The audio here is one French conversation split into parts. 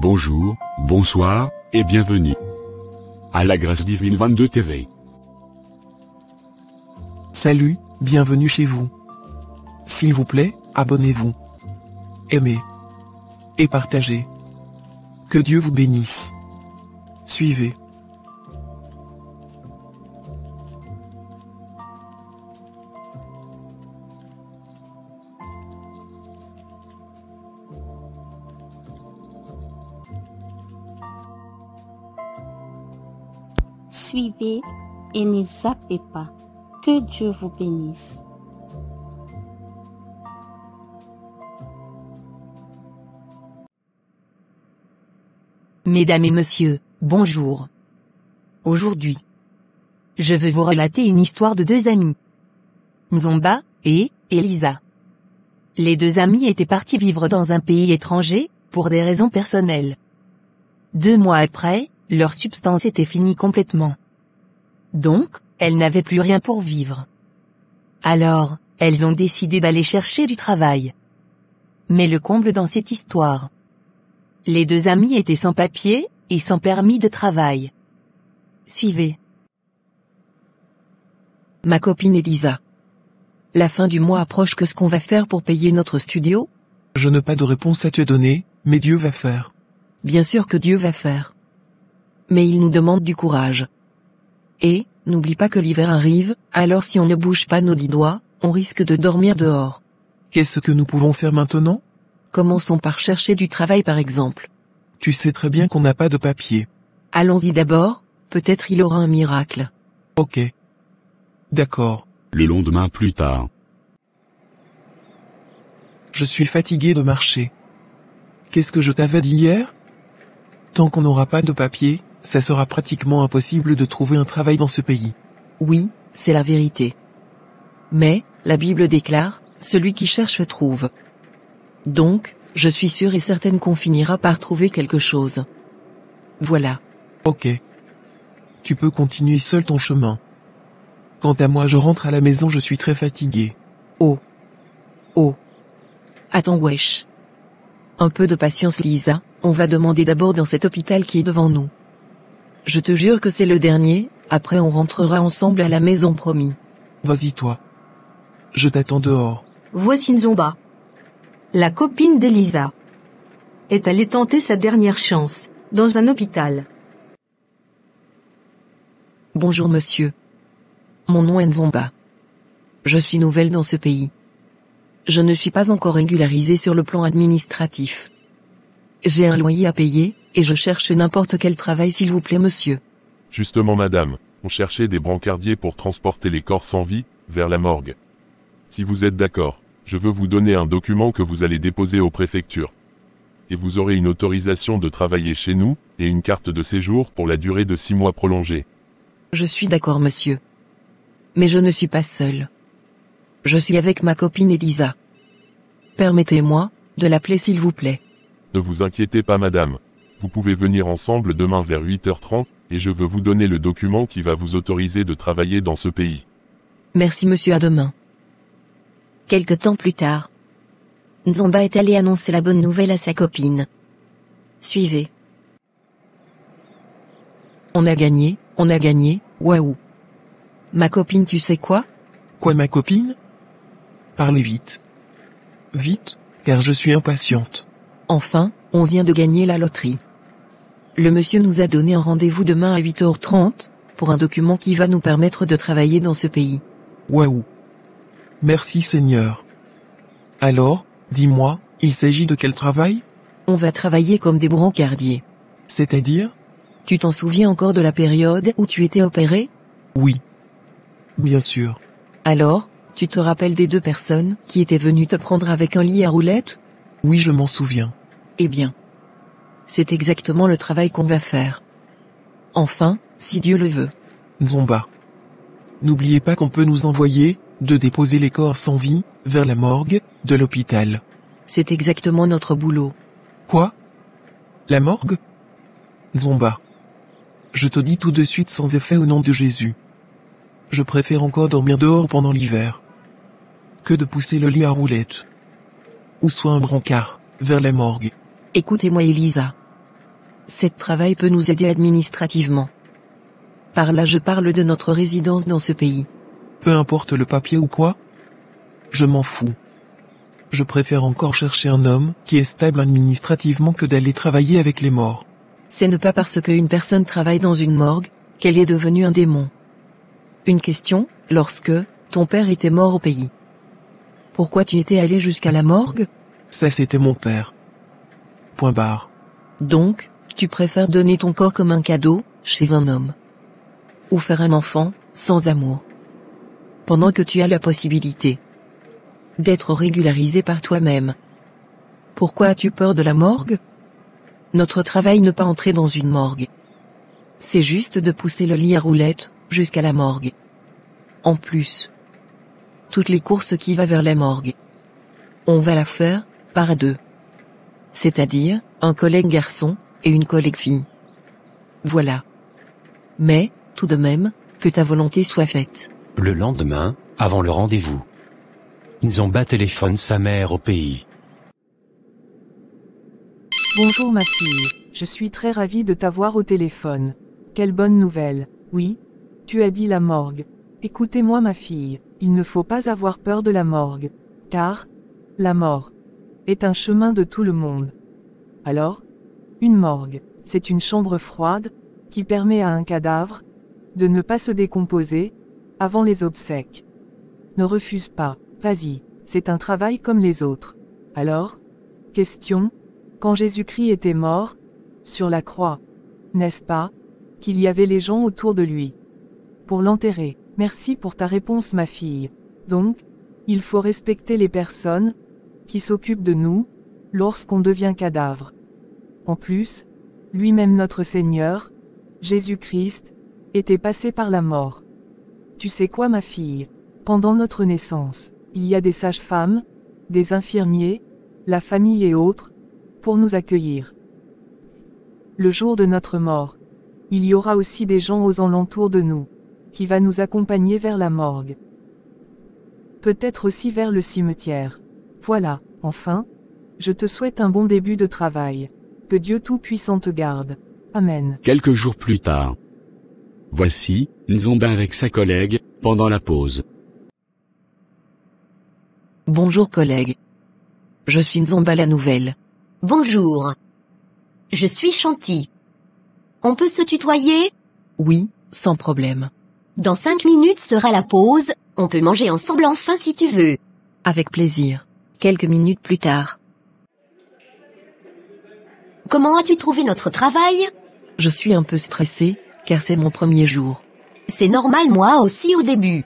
Bonjour, bonsoir, et bienvenue à la Grâce Divine 22 TV. Salut, bienvenue chez vous. S'il vous plaît, abonnez-vous. Aimez. Et partagez. Que Dieu vous bénisse. Suivez. Suivez et ne zappez pas. Que Dieu vous bénisse. Mesdames et messieurs, bonjour. Aujourd'hui, je vais vous relater une histoire de deux amis. Nzomba et Elisa. Les deux amis étaient partis vivre dans un pays étranger, pour des raisons personnelles. 2 mois après, leur substance était finie complètement. Donc, elles n'avaient plus rien pour vivre. Alors, elles ont décidé d'aller chercher du travail. Mais le comble dans cette histoire. Les deux amis étaient sans papier, et sans permis de travail. Suivez. Ma copine Elisa. La fin du mois approche, qu'est-ce qu'on va faire pour payer notre studio? Je n'ai pas de réponse à te donner, mais Dieu va faire. Bien sûr que Dieu va faire. Mais il nous demande du courage. Et, n'oublie pas que l'hiver arrive, alors si on ne bouge pas nos 10 doigts, on risque de dormir dehors. Qu'est-ce que nous pouvons faire maintenant? Commençons par chercher du travail par exemple. Tu sais très bien qu'on n'a pas de papier. Allons-y d'abord, peut-être il aura un miracle. Ok. D'accord. Le lendemain plus tard. Je suis fatigué de marcher. Qu'est-ce que je t'avais dit hier? Tant qu'on n'aura pas de papier, ça sera pratiquement impossible de trouver un travail dans ce pays. Oui, c'est la vérité. Mais, la Bible déclare, celui qui cherche trouve. Donc, je suis sûre et certaine qu'on finira par trouver quelque chose. Voilà. Ok. Tu peux continuer seul ton chemin. Quant à moi, je rentre à la maison, je suis très fatigué. Oh. Oh. Attends wesh. Un peu de patience Lisa, on va demander d'abord dans cet hôpital qui est devant nous. Je te jure que c'est le dernier, après on rentrera ensemble à la maison promis. Vas-y toi. Je t'attends dehors. Voici Nzomba, la copine d'Elisa, est allée tenter sa dernière chance, dans un hôpital. Bonjour monsieur. Mon nom est Nzomba. Je suis nouvelle dans ce pays. Je ne suis pas encore régularisée sur le plan administratif. J'ai un loyer à payer, et je cherche n'importe quel travail s'il vous plaît monsieur. Justement madame, on cherchait des brancardiers pour transporter les corps sans vie, vers la morgue. Si vous êtes d'accord, je veux vous donner un document que vous allez déposer aux préfectures. Et vous aurez une autorisation de travailler chez nous, et une carte de séjour pour la durée de 6 mois prolongée. Je suis d'accord monsieur. Mais je ne suis pas seule. Je suis avec ma copine Elisa. Permettez-moi, de l'appeler s'il vous plaît. Ne vous inquiétez pas madame. Vous pouvez venir ensemble demain vers 8h30, et je veux vous donner le document qui va vous autoriser de travailler dans ce pays. Merci monsieur, à demain. Quelque temps plus tard, Nzomba est allé annoncer la bonne nouvelle à sa copine. Suivez. On a gagné, waouh. Ma copine, tu sais quoi? Quoi ma copine? Parlez vite. Vite, car je suis impatiente. Enfin, on vient de gagner la loterie. Le monsieur nous a donné un rendez-vous demain à 8h30, pour un document qui va nous permettre de travailler dans ce pays. Waouh. Merci Seigneur. Alors, dis-moi, il s'agit de quel travail? On va travailler comme des brancardiers. C'est-à-dire? Tu t'en souviens encore de la période où tu étais opéré? Oui. Bien sûr. Alors, tu te rappelles des 2 personnes qui étaient venues te prendre avec un lit à roulettes? Oui, je m'en souviens. Eh bien, c'est exactement le travail qu'on va faire. Enfin, si Dieu le veut. Nzomba. N'oubliez pas qu'on peut nous envoyer, de déposer les corps sans vie, vers la morgue, de l'hôpital. C'est exactement notre boulot. Quoi? La morgue? Nzomba. Je te dis tout de suite sans effet au nom de Jésus. Je préfère encore dormir dehors pendant l'hiver. Que de pousser le lit à roulettes. Ou soit un brancard, vers la morgue. Écoutez-moi Elisa. Cet travail peut nous aider administrativement. Par là je parle de notre résidence dans ce pays. Peu importe le papier ou quoi. Je m'en fous. Je préfère encore chercher un homme qui est stable administrativement que d'aller travailler avec les morts. C'est ne pas parce qu'une personne travaille dans une morgue, qu'elle est devenue un démon. Une question, lorsque ton père était mort au pays. Pourquoi tu étais allé jusqu'à la morgue? Ça c'était mon père. Point barre. Donc, tu préfères donner ton corps comme un cadeau, chez un homme. Ou faire un enfant, sans amour. Pendant que tu as la possibilité d'être régularisé par toi-même. Pourquoi as-tu peur de la morgue? Notre travail ne pas entrer dans une morgue. C'est juste de pousser le lit à roulettes, jusqu'à la morgue. En plus, toutes les courses qui va vers la morgue, on va la faire, par deux. C'est-à-dire, un collègue garçon, et une collègue fille. Voilà. Mais, tout de même, que ta volonté soit faite. Le lendemain, avant le rendez-vous, Nzomba téléphone sa mère au pays. Bonjour ma fille, je suis très ravie de t'avoir au téléphone. Quelle bonne nouvelle. Oui, tu as dit la morgue. Écoutez-moi ma fille, il ne faut pas avoir peur de la morgue. Car, la mort, est un chemin de tout le monde. Alors, une morgue, c'est une chambre froide, qui permet à un cadavre, de ne pas se décomposer, avant les obsèques. Ne refuse pas, vas-y, c'est un travail comme les autres. Alors, question, quand Jésus-Christ était mort, sur la croix, n'est-ce pas, qu'il y avait les gens autour de lui pour l'enterrer? Merci pour ta réponse ma fille. Donc, il faut respecter les personnes qui s'occupent de nous lorsqu'on devient cadavre. En plus, lui-même notre Seigneur, Jésus-Christ, était passé par la mort. Tu sais quoi ma fille? Pendant notre naissance, il y a des sages-femmes, des infirmiers, la famille et autres, pour nous accueillir. Le jour de notre mort, il y aura aussi des gens aux alentours de nous, qui va nous accompagner vers la morgue. Peut-être aussi vers le cimetière. Voilà, enfin, je te souhaite un bon début de travail. Que Dieu Tout-Puissant te garde. Amen. Quelques jours plus tard. Voici, Nzomba avec sa collègue, pendant la pause. Bonjour collègue. Je suis Nzomba la nouvelle. Bonjour. Je suis Chanty. On peut se tutoyer? Oui, sans problème. Dans 5 minutes sera la pause, on peut manger ensemble enfin si tu veux. Avec plaisir. Quelques minutes plus tard. Comment as-tu trouvé notre travail? Je suis un peu stressée, car c'est mon premier jour. C'est normal moi aussi au début.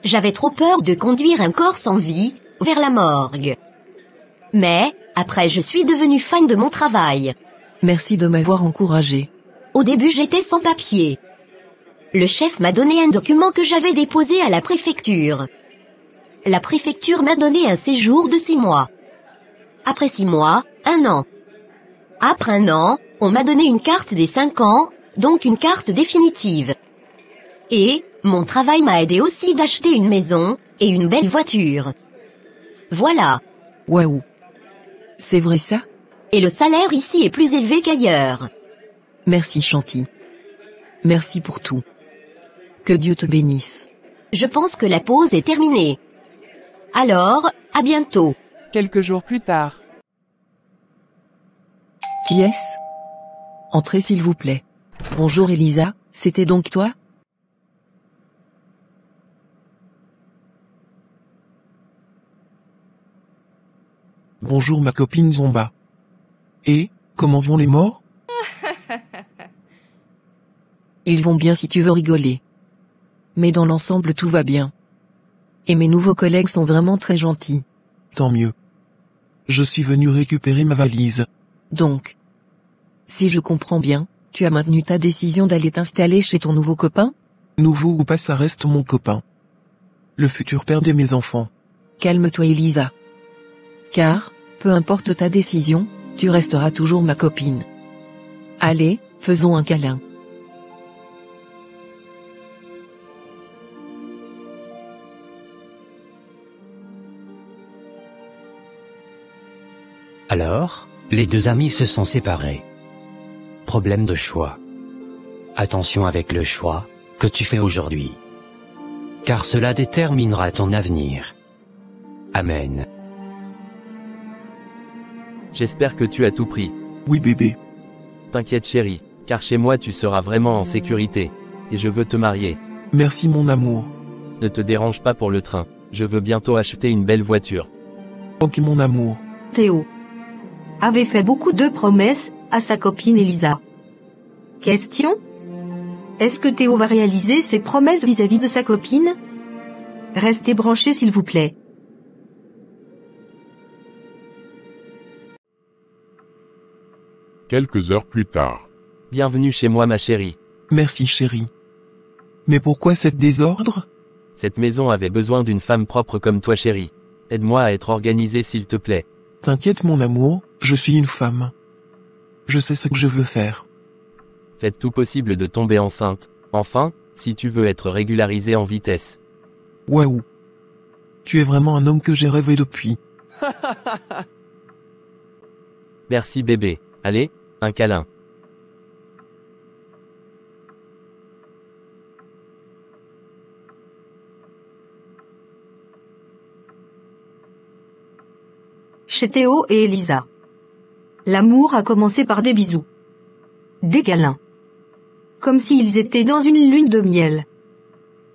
J'avais trop peur de conduire un corps sans vie, vers la morgue. Mais, après je suis devenue fan de mon travail. Merci de m'avoir encouragée. Au début j'étais sans papier. Le chef m'a donné un document que j'avais déposé à la préfecture. La préfecture m'a donné un séjour de 6 mois. Après 6 mois, 1 an. Après 1 an, on m'a donné une carte des 5 ans, donc une carte définitive. Et, mon travail m'a aidé aussi d'acheter une maison, et une belle voiture. Voilà. Waouh. C'est vrai ça? Et le salaire ici est plus élevé qu'ailleurs. Merci Chanty. Merci pour tout. Que Dieu te bénisse. Je pense que la pause est terminée. Alors, à bientôt. Quelques jours plus tard. Qui est-ce? Entrez s'il vous plaît. Bonjour Elisa, c'était donc toi? Bonjour ma copine Zomba. Et, comment vont les morts? Ils vont bien si tu veux rigoler. Mais dans l'ensemble tout va bien. Et mes nouveaux collègues sont vraiment très gentils. Tant mieux. Je suis venu récupérer ma valise. Donc, si je comprends bien, tu as maintenu ta décision d'aller t'installer chez ton nouveau copain? Nouveau ou pas ça reste mon copain. Le futur père de mes enfants. Calme-toi Elisa. Car, peu importe ta décision, tu resteras toujours ma copine. Allez, faisons un câlin. Alors, les deux amis se sont séparés. Problème de choix. Attention avec le choix que tu fais aujourd'hui. Car cela déterminera ton avenir. Amen. J'espère que tu as tout pris. Oui bébé. T'inquiète chérie, car chez moi tu seras vraiment en sécurité. Et je veux te marier. Merci mon amour. Ne te dérange pas pour le train. Je veux bientôt acheter une belle voiture. Ok mon amour. Théo avait fait beaucoup de promesses à sa copine Elisa. Question: est-ce que Théo va réaliser ses promesses vis-à-vis de sa copine? Restez branchés s'il vous plaît. Quelques heures plus tard. Bienvenue chez moi ma chérie. Merci chérie. Mais pourquoi cet désordre? Cette maison avait besoin d'une femme propre comme toi chérie. Aide-moi à être organisée s'il te plaît. T'inquiète mon amour, je suis une femme. Je sais ce que je veux faire. Faites tout possible de tomber enceinte. Enfin, si tu veux être régularisée en vitesse. Waouh. Tu es vraiment un homme que j'ai rêvé depuis. Merci bébé. Allez, un câlin. Chez Théo et Elisa. L'amour a commencé par des bisous. Des câlins. Comme s'ils étaient dans une lune de miel.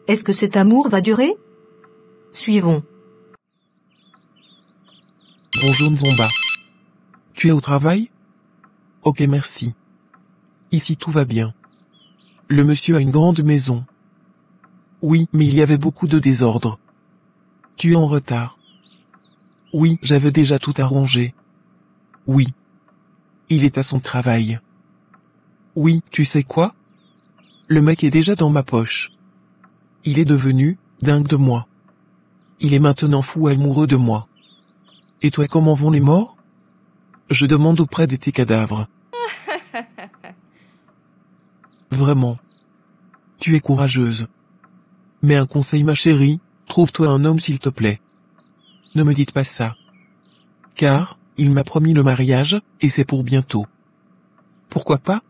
Est-ce que cet amour va durer? Suivons. Bonjour Nzomba. Tu es au travail? Ok merci. Ici tout va bien. Le monsieur a une grande maison. Oui, mais il y avait beaucoup de désordre. Tu es en retard. Oui, j'avais déjà tout arrangé. Oui. Il est à son travail. Oui, tu sais quoi? Le mec est déjà dans ma poche. Il est devenu dingue de moi. Il est maintenant fou amoureux de moi. Et toi, comment vont les morts? Je demande auprès de tes cadavres. Vraiment. Tu es courageuse. Mais un conseil ma chérie, trouve-toi un homme s'il te plaît. Ne me dites pas ça. Car, il m'a promis le mariage, et c'est pour bientôt. Pourquoi pas?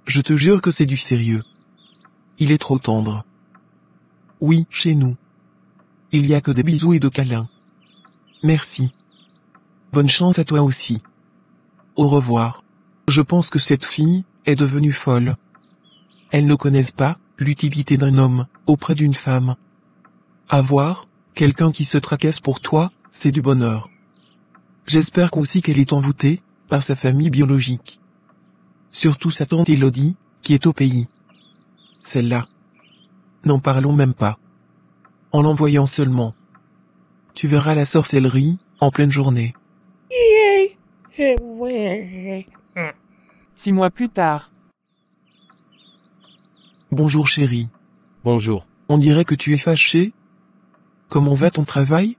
Je te jure que c'est du sérieux. Il est trop tendre. Oui, chez nous. Il y a que des bisous et de câlins. Merci. Bonne chance à toi aussi. Au revoir. Je pense que cette fille est devenue folle. Elles ne connaissent pas l'utilité d'un homme auprès d'une femme. Avoir quelqu'un qui se tracasse pour toi, c'est du bonheur. J'espère aussi qu'elle est envoûtée par sa famille biologique. Surtout sa tante Élodie, qui est au pays. Celle-là. N'en parlons même pas. En l'envoyant seulement. Tu verras la sorcellerie en pleine journée. 6 mois plus tard. Bonjour chérie. Bonjour. On dirait que tu es fâché. Comment va ton travail?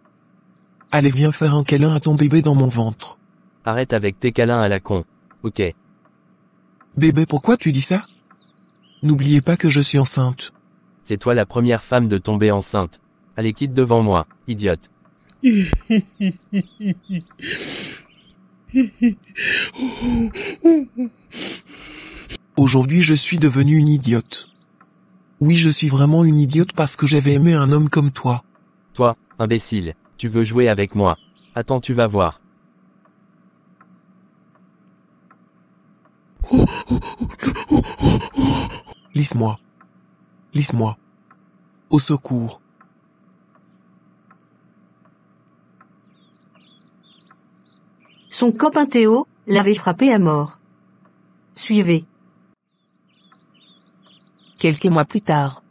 Allez viens faire un câlin à ton bébé dans mon ventre. Arrête avec tes câlins à la con. Ok. Bébé pourquoi tu dis ça? N'oubliez pas que je suis enceinte. C'est toi la première femme de tomber enceinte. Allez quitte devant moi, idiote. Aujourd'hui je suis devenue une idiote. Oui je suis vraiment une idiote parce que j'avais aimé un homme comme toi. Toi, imbécile, tu veux jouer avec moi. Attends tu vas voir. Lisse-moi. Lisse-moi. Au secours. Son copain Théo l'avait frappé à mort. Suivez. Quelques mois plus tard.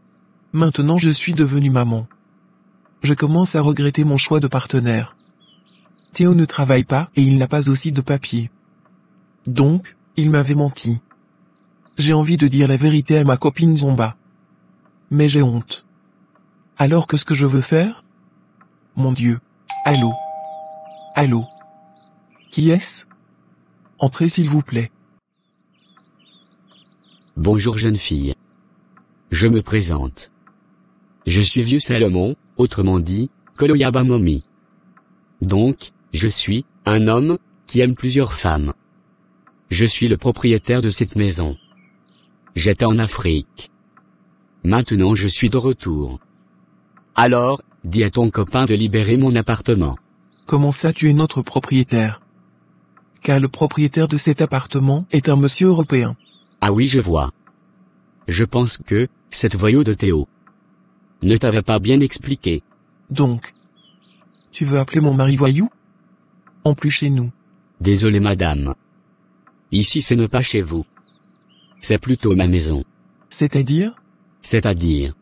Maintenant je suis devenue maman. Je commence à regretter mon choix de partenaire. Théo ne travaille pas et il n'a pas aussi de papier. Donc, il m'avait menti. J'ai envie de dire la vérité à ma copine Zomba. Mais j'ai honte. Alors qu'est-ce que je veux faire? Mon Dieu. Allô? Allô? Qui est-ce? Entrez s'il vous plaît. Bonjour jeune fille. Je me présente. Je suis vieux Salomon, autrement dit, Koloyaba Momi. Donc, je suis un homme qui aime plusieurs femmes. Je suis le propriétaire de cette maison. J'étais en Afrique. Maintenant je suis de retour. Alors, dis à ton copain de libérer mon appartement. Comment ça tu es notre propriétaire? Car le propriétaire de cet appartement est un monsieur européen. Ah oui, je vois. Je pense que, cette voyou de Théo ne t'avait pas bien expliqué. Donc, tu veux appeler mon mari voyou? En plus chez nous. Désolé madame. Ici ce n'est pas chez vous. C'est plutôt ma maison. C'est-à-dire? C'est-à-dire.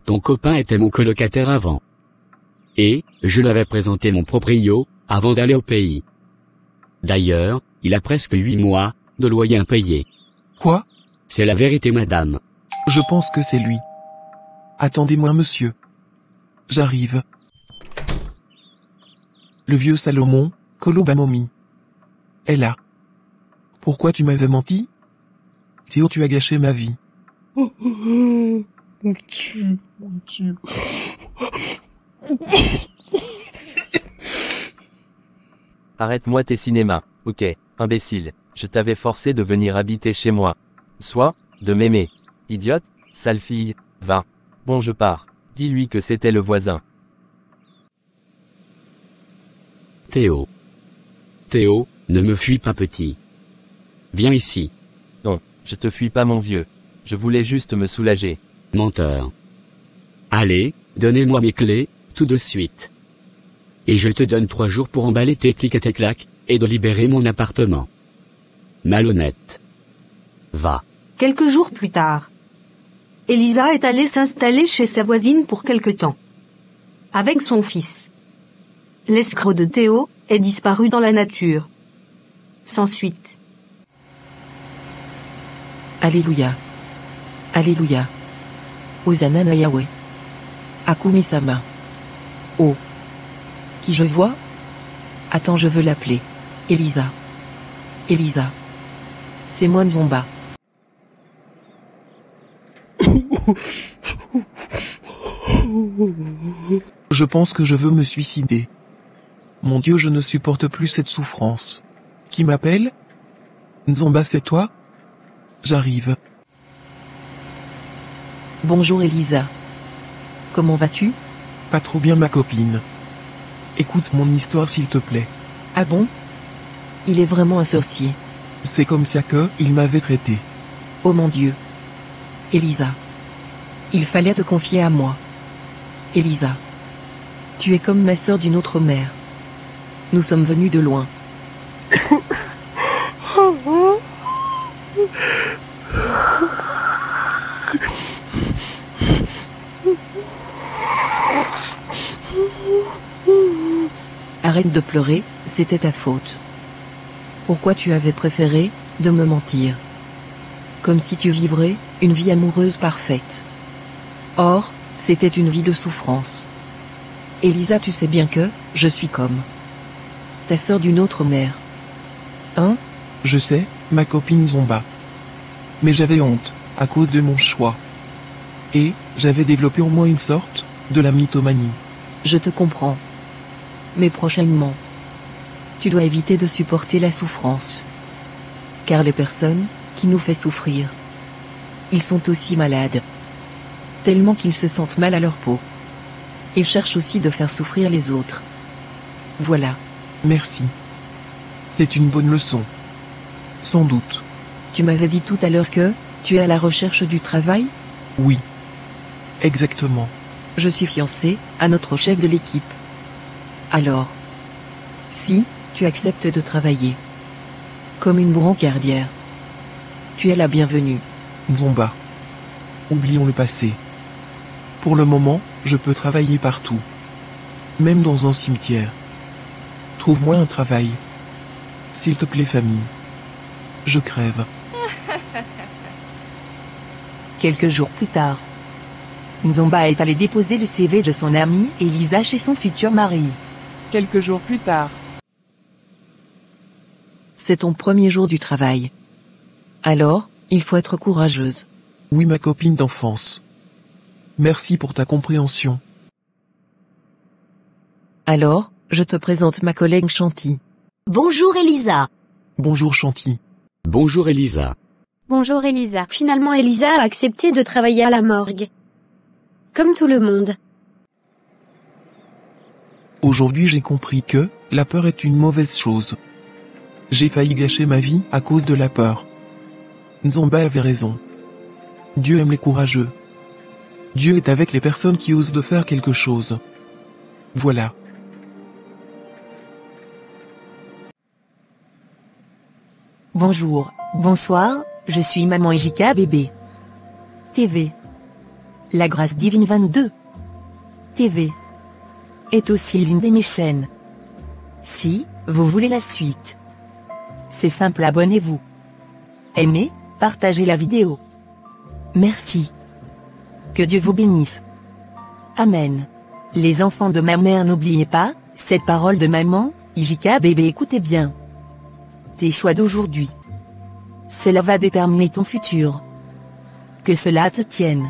Ton copain était mon colocataire avant. Et, je lui avais présenté mon proprio, avant d'aller au pays. D'ailleurs, il a presque 8 mois, de loyer impayé. Quoi? C'est la vérité madame. Je pense que c'est lui. Attendez-moi monsieur. J'arrive. Le vieux Salomon, Kolobamomi, est là. Pourquoi tu m'avais menti? Théo, tu as gâché ma vie. Mon Dieu, mon Dieu. Arrête-moi tes cinémas, ok, imbécile, je t'avais forcé de venir habiter chez moi. Soit, de m'aimer. Idiote, sale fille, va. Bon je pars, dis-lui que c'était le voisin. Théo. Théo, ne me fuis pas petit. Viens ici. Non, je te fuis pas mon vieux. Je voulais juste me soulager. Menteur. Allez, donnez-moi mes clés, tout de suite. Et je te donne 3 jours pour emballer tes clics et tes claques, et de libérer mon appartement. Malhonnête. Va. Quelques jours plus tard, Elisa est allée s'installer chez sa voisine pour quelque temps. Avec son fils. L'escroc de Théo est disparu dans la nature. Sans suite. Alléluia. Alléluia. Hosanna na Yahweh. Akumi-sama. Oh. Qui je vois? Attends, je veux l'appeler. Elisa. Elisa. C'est moi Nzomba. Je pense que je veux me suicider. Mon Dieu, je ne supporte plus cette souffrance. Qui m'appelle? Nzomba, c'est toi? J'arrive. Bonjour Elisa. Comment vas-tu? Pas trop bien ma copine. Écoute mon histoire s'il te plaît. Ah bon? Il est vraiment un sorcier. C'est comme ça que il m'avait traité. Oh mon Dieu. Elisa. Il fallait te confier à moi. Elisa. Tu es comme ma sœur d'une autre mère. Nous sommes venus de loin. Arrête de pleurer, c'était ta faute. Pourquoi tu avais préféré de me mentir? Comme si tu vivrais une vie amoureuse parfaite. Or, c'était une vie de souffrance. Elisa, tu sais bien que je suis comme ta sœur d'une autre mère. Hein? Je sais, ma copine Zomba. Mais j'avais honte, à cause de mon choix. Et, j'avais développé au moins une sorte de la mythomanie. Je te comprends. Mais prochainement, tu dois éviter de supporter la souffrance. Car les personnes qui nous font souffrir, ils sont aussi malades. Tellement qu'ils se sentent mal à leur peau. Ils cherchent aussi de faire souffrir les autres. Voilà. Merci. C'est une bonne leçon. Sans doute. Tu m'avais dit tout à l'heure que tu es à la recherche du travail? Oui. Exactement. Je suis fiancé à notre chef de l'équipe. Alors, si tu acceptes de travailler comme une brancardière, tu es la bienvenue. Zomba. Oublions le passé. Pour le moment, je peux travailler partout. Même dans un cimetière. Trouve-moi un travail. S'il te plaît, famille. Je crève. Quelques jours plus tard, Nzomba est allé déposer le CV de son amie Elisa chez son futur mari. Quelques jours plus tard. C'est ton premier jour du travail. Alors, il faut être courageuse. Oui, ma copine d'enfance. Merci pour ta compréhension. Alors, je te présente ma collègue Chanty. Bonjour Elisa. Bonjour Chanty. Bonjour Elisa. Bonjour Elisa. Finalement Elisa a accepté de travailler à la morgue. Comme tout le monde. Aujourd'hui j'ai compris que, la peur est une mauvaise chose. J'ai failli gâcher ma vie à cause de la peur. Nzomba avait raison. Dieu aime les courageux. Dieu est avec les personnes qui osent de faire quelque chose. Voilà. Bonjour, bonsoir, je suis maman Ejika bébé. TV. La grâce divine 22. TV. Est aussi l'une de mes chaînes. Si, vous voulez la suite. C'est simple, abonnez-vous. Aimez, partagez la vidéo. Merci. Que Dieu vous bénisse. Amen. Les enfants de ma mère, n'oubliez pas, cette parole de maman, Ejika bébé, écoutez bien. Tes choix d'aujourd'hui. Cela va déterminer ton futur. Que cela te tienne.